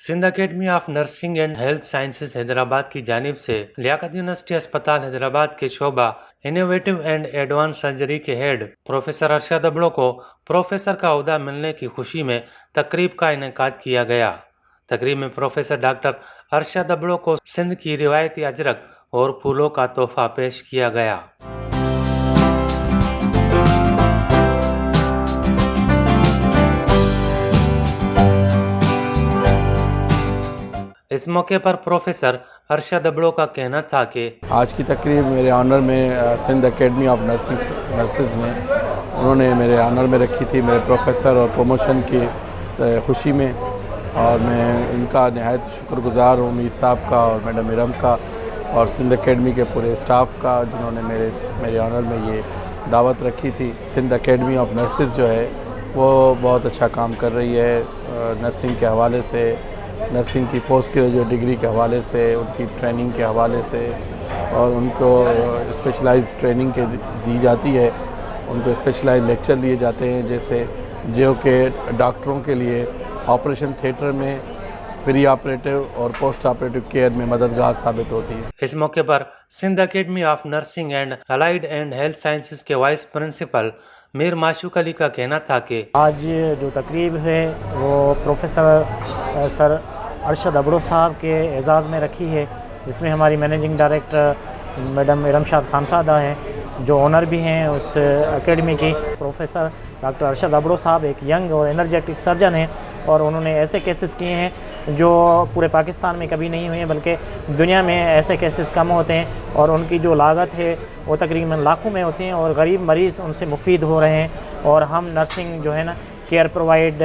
Sindh academy of nursing and health sciences Hyderabad की जानिब से लियाकत यूनिवर्सिटी अस्पताल हैदराबाद के शोबा इनोवेटिव एंड एडवांस सर्जरी के हेड प्रोफेसर अरशद अबड़ो को प्रोफेसर का ओहदा मिलने की खुशी में तकरीब का इनेकाद किया गया। तकरीब में प्रोफेसर डॉक्टर अरशद अबड़ो को सिंध की रिवायती अजरक और फूलों का तोहफा पेश किया गया। इस मौके पर प्रोफेसर अरशद अबड़ो का कहना था कि आज की तकरीब मेरे ऑनर में सिंध अकेडमी ऑफ नर्सिस ने उन्होंने मेरे ऑनर में रखी थी, मेरे प्रोफेसर और प्रमोशन की खुशी में, और मैं उनका नहायत शुक्रगुज़ार हूँ, मीर साहब का और मैडम इरम का और सिंध अकेडमी के पूरे स्टाफ का, जिन्होंने मेरे ऑनर में ये दावत रखी थी। सिंध अकेडमी ऑफ नर्सिस जो है वो बहुत अच्छा काम कर रही है नर्सिंग के हवाले से, नर्सिंग की पोस्ट ग्रेजुएट डिग्री के हवाले से, उनकी ट्रेनिंग के हवाले से, और उनको स्पेशलाइज्ड ट्रेनिंग के दी जाती है, उनको स्पेशलाइज्ड लेक्चर लिए जाते हैं, जैसे जो कि डॉक्टरों के लिए ऑपरेशन थिएटर में प्री ऑपरेटिव और पोस्ट ऑपरेटिव केयर में मददगार साबित होती है। इस मौके पर Sindh academy of nursing and allied and health sciences के वाइस प्रिंसिपल मीर माशूक अली का कहना था कि आज जो तकरीब है वो प्रोफेसर सर अरशद अबड़ो साहब के एजाज़ में रखी है, जिसमें हमारी मैनेजिंग डायरेक्टर मैडम इरमशाद खानसादा हैं, जो ओनर भी हैं उस एकेडमी की। प्रोफेसर डॉक्टर अरशद अबड़ो साहब एक यंग और एनर्जेटिक सर्जन हैं, और उन्होंने ऐसे केसेस किए हैं जो पूरे पाकिस्तान में कभी नहीं हुए हैं, बल्कि दुनिया में ऐसे केसेस कम होते हैं, और उनकी जो लागत है वो तकरीबन लाखों में होती हैं, और गरीब मरीज़ उनसे मुफीद हो रहे हैं। और हम नर्सिंग जो है ना केयर प्रोवाइड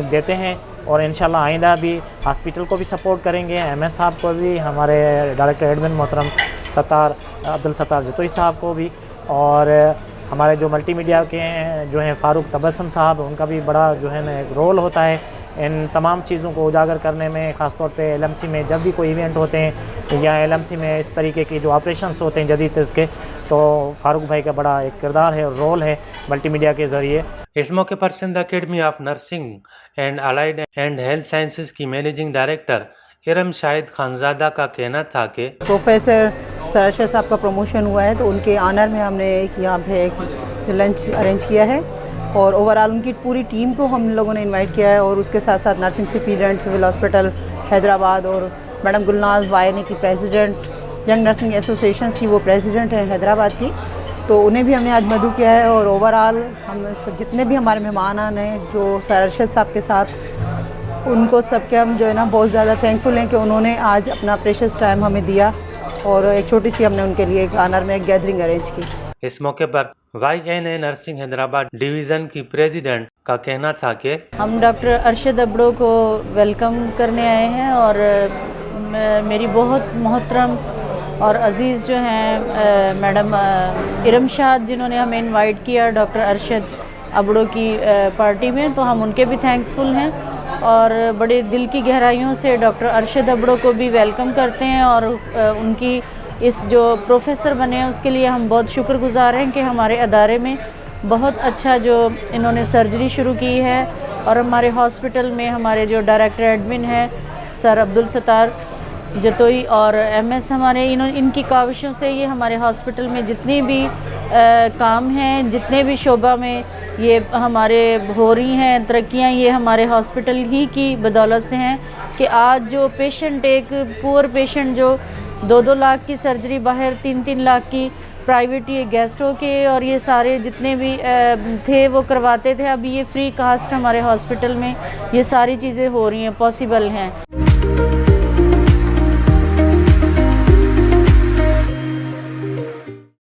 देते हैं, और इंशाल्लाह आइंदा भी हॉस्पिटल को भी सपोर्ट करेंगे, MS साहब को भी, हमारे डायरेक्टर एडमिन मोहतरम अब्दुल सत्तार जतोई साहब को भी, और हमारे जो मल्टीमीडिया के जो हैं फ़ारूक तबस्सुम साहब, उनका भी बड़ा जो है ना एक रोल होता है इन तमाम चीज़ों को उजागर करने में। ख़ास तौर पे LMC में जब भी कोई इवेंट होते हैं या LMC में इस तरीके की जो ऑपरेशंस होते हैं जदीद इसके, तो फ़ारूक भाई का बड़ा एक किरदार है और रोल है मल्टीमीडिया के ज़रिए। इस मौके पर Sindh academy of nursing and allied and health sciences की मैनेजिंग डायरेक्टर इरम शाहिद खानजादा का कहना था कि प्रोफेसर सर अरशद साहब का प्रमोशन हुआ है, तो उनके ऑनर में हमने यहाँ पे एक लंच अरेंज किया है, और ओवरऑल उनकी पूरी टीम को हम लोगों ने इनवाइट किया है, और उसके साथ साथ नर्सिंग सुपीरियडेंट सिविल हॉस्पिटल हैदराबाद और मैडम गुलनाज वायने की प्रेसिडेंट, यंग नर्सिंग एसोसिएशंस की वो प्रेसिडेंट हैं हैदराबाद की, तो उन्हें भी हमने आज मदऊ किया है। और ओवरऑल हम जितने भी हमारे मेहमान हैं जो सर अरशद साहब के साथ, उनको सबके हम जो है ना बहुत ज़्यादा थैंकफुल हैं कि उन्होंने आज अपना प्रेशियस टाइम हमें दिया, और एक छोटी सी हमने उनके लिए एक ऑनर में एक गैदरिंग अरेंज की। इस मौके पर YNA नर्सिंग हैदराबाद डिवीज़न की प्रेसिडेंट का कहना था कि हम डॉक्टर अरशद अबड़ो को वेलकम करने आए हैं, और मेरी बहुत मोहतरम और अज़ीज़ जो हैं मैडम इरमशाद, जिन्होंने हमें इनवाइट किया डॉक्टर अरशद अबड़ो की पार्टी में, तो हम उनके भी थैंक्सफुल हैं, और बड़े दिल की गहराइयों से डॉक्टर अरशद अबड़ो को भी वेलकम करते हैं, और उनकी इस जो प्रोफेसर बने हैं उसके लिए हम बहुत शुक्रगुज़ार हैं कि हमारे अदारे में बहुत अच्छा जो इन्होंने सर्जरी शुरू की है, और हमारे हॉस्पिटल में हमारे जो डायरेक्टर एडमिन हैं सर अब्दुल सत्तार जतोई और MS हमारे इनकी काविशों से ये हमारे हॉस्पिटल में जितने भी काम हैं, जितने भी शोबा में ये हमारे हो रही हैं तरक्कियाँ, ये हमारे हॉस्पिटल ही की बदौलत से हैं कि आज जो पेशेंट, एक पुअर पेशेंट जो 2-2 लाख की सर्जरी बाहर 3-3 लाख की प्राइवेट ये गेस्टों के और ये सारे जितने भी थे वो करवाते थे, अभी ये फ्री कास्ट हमारे हॉस्पिटल में ये सारी चीज़ें हो रही हैं, पॉसिबल हैं।